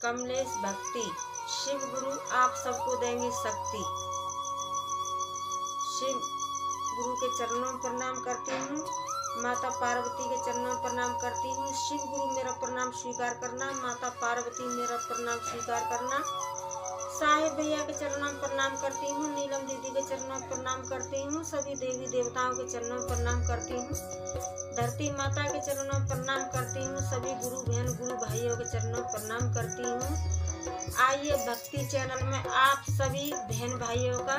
कमलेश भक्ति। शिव गुरु आप सबको देंगे शक्ति। शिव गुरु के चरणों में प्रणाम करती हूँ। माता पार्वती के चरणों में प्रणाम करती हूँ। शिव गुरु मेरा प्रणाम स्वीकार करना। माता पार्वती मेरा प्रणाम स्वीकार करना। साहेब भैया के चरणों में प्रणाम करती हूँ। नीलम दीदी के चरणों में प्रणाम करती हूँ। सभी देवी देवताओं के चरणों में प्रणाम करती हूँ। धरती माता के चरणों में प्रणाम करती हूँ। सभी गुरु बहन गुरु भाइयों के चरणों में प्रणाम करती हूँ। आइए भक्ति चैनल में आप सभी बहन भाइयों का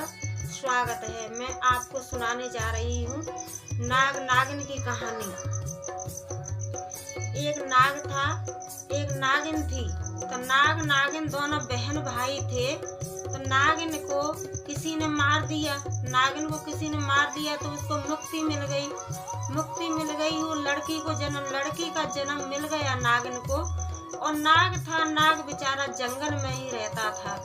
स्वागत है। मैं आपको सुनाने जा रही हूँ नाग नागिन की कहानी। एक नाग था, एक नागिन थी। तो नाग नागिन दोनों बहन भाई थे। तो नागिन को किसी ने मार दिया। नागिन को किसी ने मार दिया तो उसको मुक्ति मिल गई। मुक्ति मिल गई, वो लड़की का जन्म मिल गया नागिन को। और नाग था, नाग बेचारा जंगल में ही रहता था।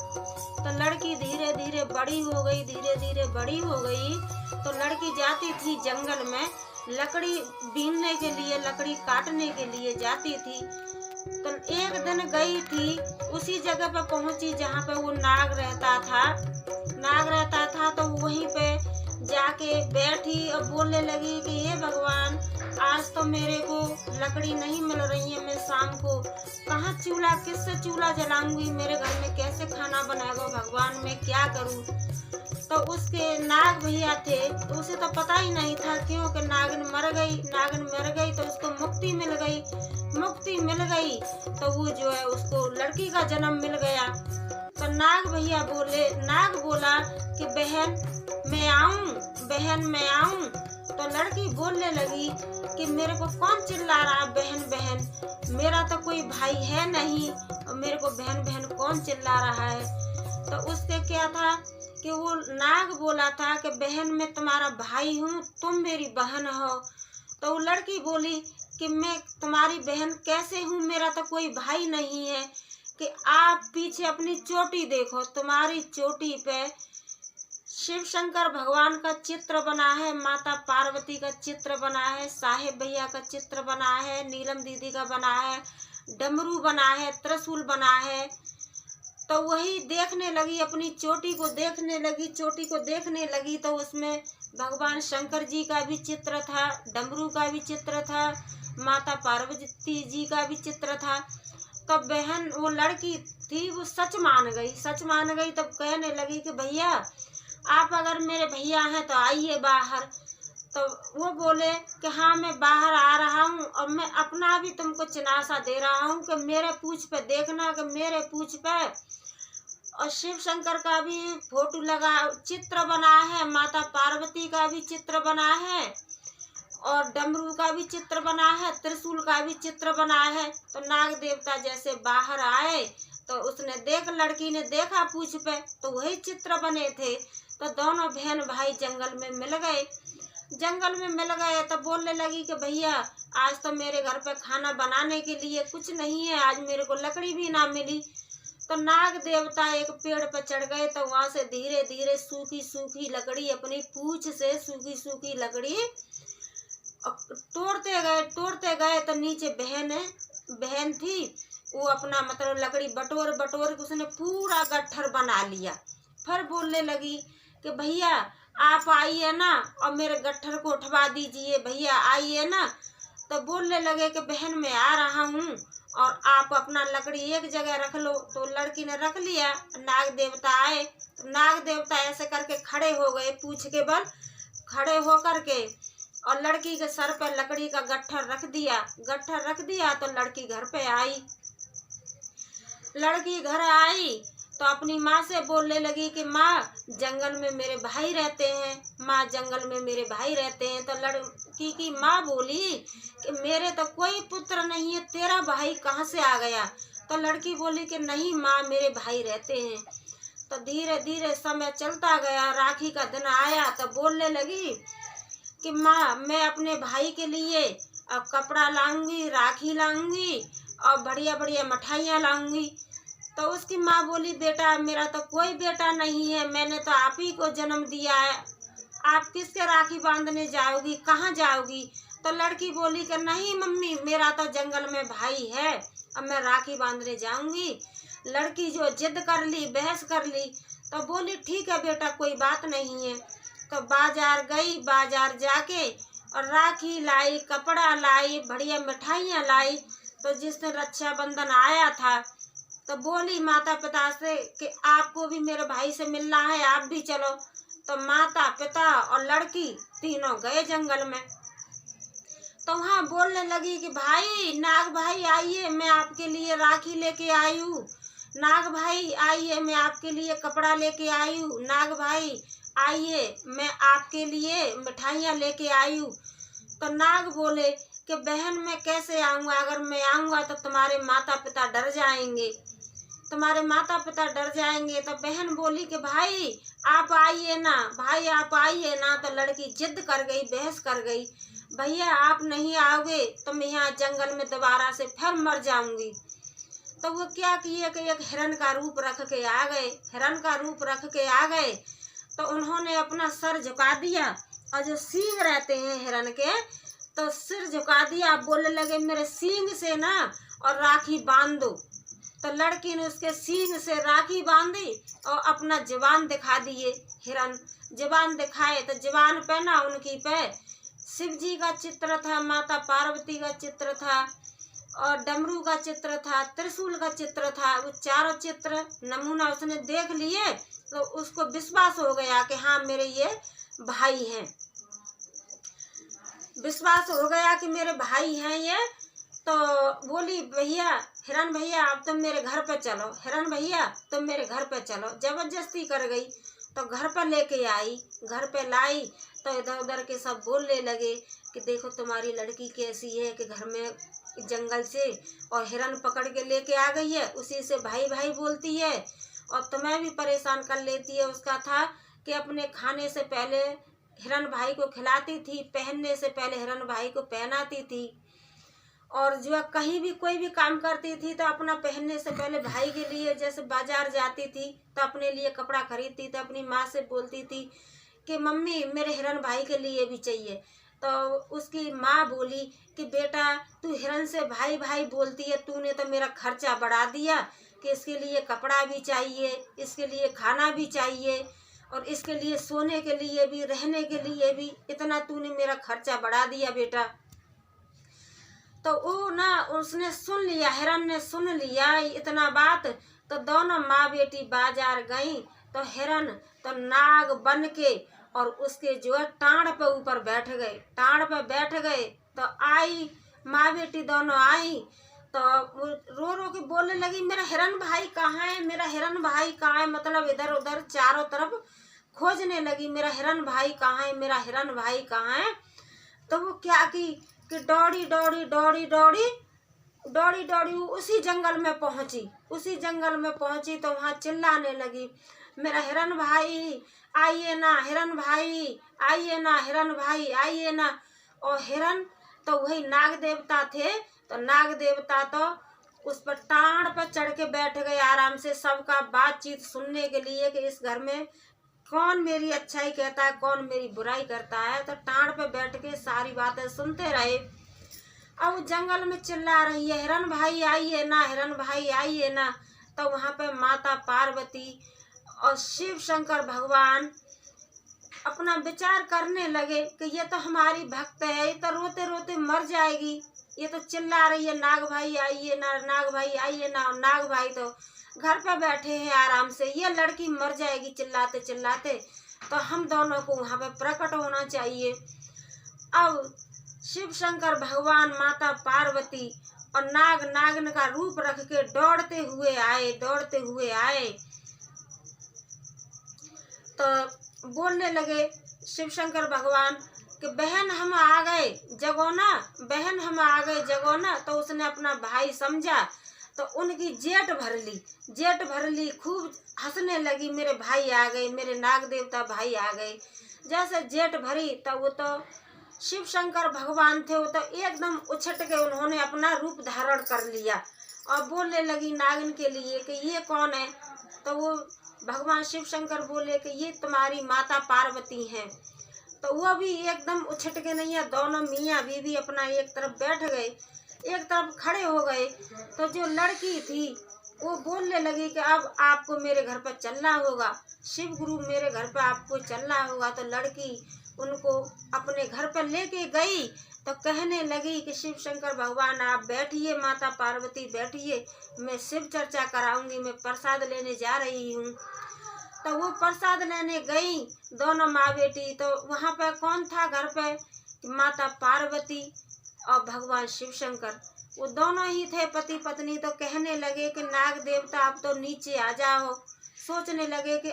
तो लड़की धीरे धीरे बड़ी हो गई, धीरे धीरे बड़ी हो गई। तो लड़की जाती थी जंगल में लकड़ी बीनने के लिए, लकड़ी काटने के लिए जाती थी। तो एक दिन गई थी, उसी जगह पर पहुंची जहाँ पे वो नाग रहता था। तो वहीं पे जाके बैठी और बोलने लगी कि हे भगवान, आज तो मेरे को लकड़ी नहीं मिल रही है। मैं शाम को कहाँ चूल्हा, किससे चूल्हा जलाऊंगी? मेरे घर में कैसे खाना बनाएगा भगवान? मैं क्या करूँ? तो उसके नाग भैया थे, तो उसे तो पता ही नहीं था क्योंकि नागिन मर गई तो उसको मुक्ति मिल गई। तो वो जो है उसको लड़की का जन्म मिल गया। तो नाग बोला कि बहन मैं आऊं। तो लड़की बोलने लगी कि मेरे को कौन चिल्ला रहा, बहन बहन, मेरा तो कोई भाई है नहीं और मेरे को बहन बहन कौन चिल्ला रहा है? तो उससे क्या था कि वो नाग बोला था कि बहन मैं तुम्हारा भाई हूँ, तुम मेरी बहन हो। तो वो लड़की बोली कि मैं तुम्हारी बहन कैसे हूँ, मेरा तो कोई भाई नहीं है। कि आप पीछे अपनी चोटी देखो, तुम्हारी चोटी पे शिव शंकर भगवान का चित्र बना है, माता पार्वती का चित्र बना है, साहेब भैया का चित्र बना है, नीलम दीदी का बना है, डमरू बना है, त्रिशूल बना है। तो वही देखने लगी, अपनी चोटी को देखने लगी। तो उसमें भगवान शंकर जी का भी चित्र था, डमरू का भी चित्र था, माता पार्वती जी का भी चित्र था। तब बहन, वो लड़की थी, वो सच मान गई। तब कहने लगी कि भैया आप अगर मेरे भैया हैं तो आइए बाहर। तो वो बोले कि हाँ मैं बाहर आ रहा हूँ और मैं अपना भी तुमको चिनासा दे रहा हूँ कि मेरे पूंछ पे देखना, कि मेरे पूंछ पे और शिव शंकर का भी फोटो लगा, चित्र बना है, माता पार्वती का भी चित्र बना है और डमरू का भी चित्र बना है, त्रिशूल का भी चित्र बना है। तो नाग देवता जैसे बाहर आए तो लड़की ने देखा पूंछ पे, तो वही चित्र बने थे। तो दोनों बहन भाई जंगल में मिल गए। तो बोलने लगी कि भैया आज तो मेरे घर पे खाना बनाने के लिए कुछ नहीं है, आज मेरे को लकड़ी भी ना मिली। तो नाग देवता एक पेड़ पर चढ़ गए। तो वहां से धीरे धीरे सूखी लकड़ी, अपनी पूंछ से सूखी लकड़ी तोड़ते गए। तो नीचे बहन थी, वो अपना मतलब लकड़ी बटोर के उसने पूरा गट्ठर बना लिया। फिर बोलने लगी कि भैया आप आइए ना और मेरे गट्ठर को उठवा दीजिए, भैया आइए ना। तो बोलने लगे कि बहन मैं आ रहा हूँ और आप अपना लकड़ी एक जगह रख लो। तो लड़की ने रख लिया। नाग देवता आए, नाग देवता ऐसे करके खड़े हो गए, पूंछ के बल खड़े होकर के, और लड़की के सर पे लकड़ी का गट्ठर रख दिया। तो लड़की घर पे आई। घर आई तो अपनी माँ से बोलने लगी कि माँ जंगल में मेरे भाई रहते हैं। तो लड़की की माँ बोली कि मेरे तो कोई पुत्र नहीं है, तेरा भाई कहाँ से आ गया? तो लड़की बोली कि नहीं माँ, मेरे भाई रहते हैं। तो धीरे धीरे समय चलता गया, राखी का दिन आया। तो बोलने लगी कि माँ मैं अपने भाई के लिए अब कपड़ा लाऊंगी, राखी लाऊंगी और बढ़िया बढ़िया मिठाइयाँ लाऊंगी। तो उसकी माँ बोली बेटा मेरा तो कोई बेटा नहीं है, मैंने तो आप ही को जन्म दिया है, आप किसके राखी बांधने जाओगी, कहाँ जाओगी? तो लड़की बोली कि नहीं मम्मी, मेरा तो जंगल में भाई है, अब मैं राखी बांधने जाऊंगी। लड़की जो जिद कर ली, बहस कर ली, तो बोली ठीक है बेटा कोई बात नहीं है। तो बाजार गई, बाजार जाके और राखी लाई, कपड़ा लाई, बढ़िया मिठाइयाँ लाई। तो जिस दिन रक्षाबंधन आया था तो बोली माता पिता से कि आपको भी मेरे भाई से मिलना है, आप भी चलो। तो माता पिता और लड़की तीनों गए जंगल में। तो वहाँ बोलने लगी कि भाई, नाग भाई आइए, मैं आपके लिए राखी लेके आई हूँ। नाग भाई आइए, मैं आपके लिए कपड़ा लेके आई हूँ। नाग भाई आइए, मैं आपके लिए मिठाइयाँ लेके आई हूँ। तो नाग बोले कि बहन मैं कैसे आऊँगा, अगर मैं आऊँगा तो तुम्हारे माता पिता डर जाएंगे, तुम्हारे माता पिता डर जाएंगे। तो बहन बोली कि भाई आप आइए ना, भाई आप आइए ना। तो लड़की जिद कर गई, बहस कर गई, भैया आप नहीं आओगे तो मैं यहाँ जंगल में दोबारा से फिर मर जाऊंगी। तो वो क्या किए कि एक हिरन का रूप रख के आ गए, हिरन का रूप रख के आ गए। तो उन्होंने अपना सर झुका दिया और जो सींग रहते हैं हिरन के, तो सिर झुका दिया, बोलने लगे मेरे सींग से ना और राखी बांध दो। तो लड़की ने उसके सींग से राखी बांधी और अपना जुबान दिखा दिए। हिरन जुबान दिखाए तो जुबान पे ना उनकी पे शिव जी का चित्र था, माता पार्वती का चित्र था और डमरू का चित्र था, त्रिशूल का चित्र था। वो चारों चित्र नमूना उसने देख लिए तो उसको विश्वास हो गया कि हाँ मेरे ये भाई हैं, विश्वास हो गया कि मेरे भाई हैं ये। तो बोली भैया, हिरन भैया आप तुम मेरे घर पे चलो, हिरन भैया तुम मेरे घर पे चलो। जबरदस्ती कर गई तो घर पर लेके आई, घर पे लाई तो इधर उधर के सब बोलने लगे कि देखो तुम्हारी लड़की कैसी है कि घर में जंगल से और हिरन पकड़ के लेके आ गई है, उसी से भाई भाई बोलती है और तुम्हें भी परेशान कर लेती है। उसका था कि अपने खाने से पहले हिरन भाई को खिलाती थी, पहनने से पहले हिरन भाई को पहनाती थी, और जो कहीं भी कोई भी काम करती थी तो अपना पहनने से पहले भाई के लिए, जैसे बाजार जाती थी तो अपने लिए कपड़ा खरीदती थी, अपनी माँ से बोलती थी कि मम्मी मेरे हिरन भाई के लिए भी चाहिए। तो उसकी माँ बोली कि बेटा तू हिरन से भाई भाई बोलती है, तूने तो मेरा खर्चा बढ़ा दिया कि इसके लिए कपड़ा भी चाहिए, इसके लिए खाना भी चाहिए और इसके लिए सोने के लिए भी, रहने के लिए भी, इतना तूने मेरा खर्चा बढ़ा दिया बेटा। तो वो ना उसने सुन लिया, हिरन ने सुन लिया इतना बात। तो दोनों माँ बेटी बाजार गई तो हिरन तो नाग बन के और उसके जो है टाँड़ पे ऊपर बैठ गए, टाँड़ पे बैठ गए। तो आई माँ बेटी दोनों आई तो वो रो रो के बोलने लगी मेरा हिरन भाई कहाँ है, मेरा हिरन भाई कहाँ है, मतलब इधर उधर चारों तरफ खोजने लगी मेरा हिरन भाई कहाँ है, मेरा हिरन भाई कहाँ है। तो वो क्या की कि दौड़ी दौड़ी दौड़ी दौड़ी दौड़ी दौड़ी उसी जंगल में पहुंची, उसी जंगल में पहुंची तो वहाँ चिल्लाने लगी मेरा हिरन भाई आइए ना, हिरन भाई आइए ना, हिरन भाई आइए ना। और हिरन तो वही नाग देवता थे, तो नाग देवता तो उस पर टाँड़ पर चढ़ के बैठ गए आराम से, सबका बातचीत सुनने के लिए कि इस घर में कौन मेरी अच्छाई कहता है, कौन मेरी बुराई करता है। तो टाँड़ पे बैठ के सारी बातें सुनते रहे। अब जंगल में चिल्ला रही है हिरन भाई आइए ना, हिरन भाई आइए ना। तो वहाँ पे माता पार्वती और शिव शंकर भगवान अपना विचार करने लगे कि ये तो हमारी भक्त है, ये तो रोते रोते मर जाएगी, ये तो चिल्ला रही है नाग भाई आइए ना, नाग भाई आइए ना। और नाग भाई तो घर पर बैठे हैं आराम से, ये लड़की मर जाएगी चिल्लाते चिल्लाते, तो हम दोनों को वहाँ पे प्रकट होना चाहिए। अब शिव शंकर भगवान, माता पार्वती और नाग नागिन का रूप रख के दौड़ते हुए आए, दौड़ते हुए आए। तो बोलने लगे शिव शंकर भगवान कि बहन हम आ गए जगो ना, बहन हम आ गए जगो ना। तो उसने अपना भाई समझा तो उनकी जेठ भर ली, खूब हंसने लगी मेरे भाई आ गए, मेरे नाग देवता भाई आ गए। जैसे जेठ भरी तो वो तो शिव शंकर भगवान थे, वो तो एकदम उछट के उन्होंने अपना रूप धारण कर लिया और बोलने लगी नागिन के लिए कि ये कौन है। तो वो भगवान शिव शंकर बोले कि ये तुम्हारी माता पार्वती हैं। तो वो भी एकदम उछट के नहीं है, दोनों मियाँ बीवी अपना एक तरफ बैठ गए, एक तरफ खड़े हो गए। तो जो लड़की थी वो बोलने लगी कि अब आपको मेरे घर पर चलना होगा, शिव गुरु मेरे घर पर आपको चलना होगा। तो लड़की उनको अपने घर पर लेके गई तो कहने लगी कि शिव शंकर भगवान आप बैठिए, माता पार्वती बैठिए, मैं शिव चर्चा कराऊंगी, मैं प्रसाद लेने जा रही हूँ। तो वो प्रसाद लेने गई दोनों माँ बेटी। तो वहाँ पर कौन था घर पे? माता पार्वती और भगवान शिव शंकर, वो दोनों ही थे पति पत्नी। तो कहने लगे कि नाग देवता आप तो नीचे आ जाओ। सोचने लगे कि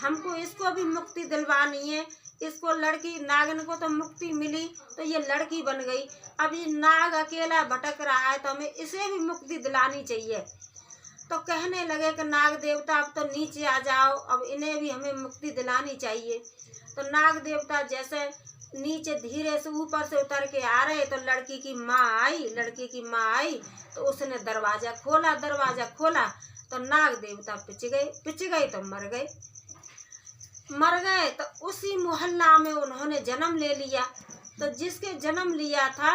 हमको इसको भी मुक्ति दिलवानी है, इसको लड़की नागिन को तो मुक्ति मिली तो ये लड़की बन गई, अब ये नाग अकेला भटक रहा है तो हमें इसे भी मुक्ति दिलानी चाहिए। तो कहने लगे कि नाग देवता अब तो नीचे आ जाओ, अब इन्हें भी हमें मुक्ति दिलानी चाहिए। तो नाग देवता जैसे नीचे धीरे से ऊपर से उतर के आ रहे तो लड़की की माँ आई तो उसने दरवाजा खोला तो नाग देवता पिच गए तो मर गए। तो उसी मोहल्ला में उन्होंने जन्म ले लिया। तो जिसके जन्म लिया था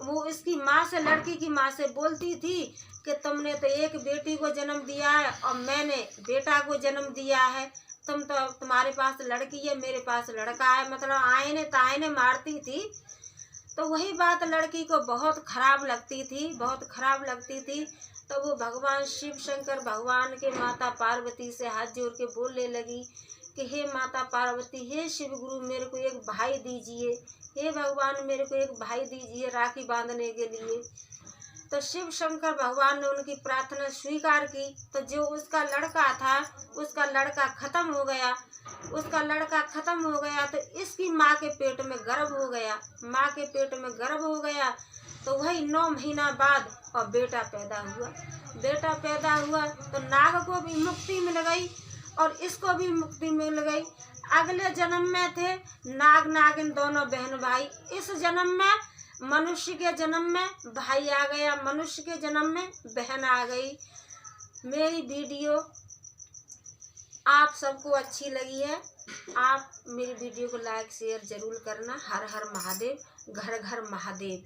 वो इसकी माँ से, लड़की की माँ से बोलती थी कि तुमने तो एक बेटी को जन्म दिया है और मैंने बेटा को जन्म दिया है, तुम्हारे पास लड़की है, मेरे पास लड़का है, मतलब आयने तायने मारती थी। तो वही बात लड़की को बहुत खराब लगती थी। तो वो भगवान शिव शंकर भगवान के माता पार्वती से हाथ जोड़ के बोलने लगी कि हे माता पार्वती, हे शिव गुरु, मेरे को एक भाई दीजिए, हे भगवान मेरे को एक भाई दीजिए राखी बांधने के लिए। तो शिव शंकर भगवान ने उनकी प्रार्थना स्वीकार की। तो जो उसका लड़का था उसका लड़का खत्म हो गया। तो इसकी माँ के पेट में गर्भ हो गया। तो वही 9 महीना बाद और बेटा पैदा हुआ। तो नाग को भी मुक्ति मिल गई और इसको भी मुक्ति मिल गई। अगले जन्म में थे नाग नागिन दोनों बहन भाई। इस जन्म में मनुष्य के जन्म में भाई आ गया, मनुष्य के जन्म में बहन आ गई। मेरी वीडियो आप सबको अच्छी लगी है, आप मेरी वीडियो को लाइक शेयर जरूर करना। हर हर महादेव, घर घर महादेव।